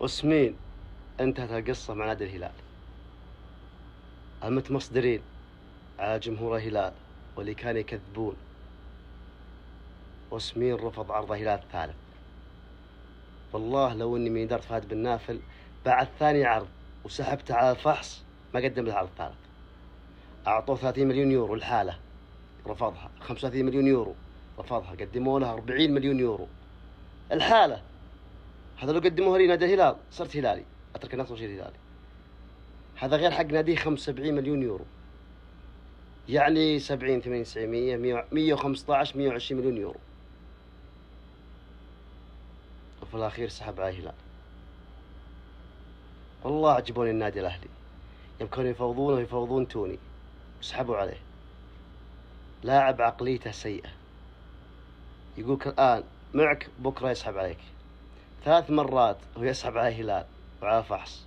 وسمين انتهت القصة مع نادي الهلال. المتمصدرين على جمهور الهلال واللي كانوا يكذبون، وسمين رفض عرض الهلال الثالث. والله لو اني من إدارة فهد بن نافل بعد ثاني عرض وسحبته على الفحص ما قدم له العرض الثالث. اعطوه 30 مليون يورو الحالة رفضها، 35 مليون يورو رفضها، قدموا له 40 مليون يورو الحالة. هذا لو قدموها لي نادي الهلال صرت هلالي، اترك النصر وشيل هلالي. هذا غير حق ناديه 75 مليون يورو، يعني 70 80 900 115 120 مليون يورو. وفي الأخير سحب على الهلال. والله عجبوني النادي الأهلي، يوم كانوا يفوضونه ويفوضون توني وسحبوا عليه. لاعب عقليته سيئة، يقولك الآن معك بكرة يسحب عليك. 3 مرات هو يسحب على الهلال وعلى فحص.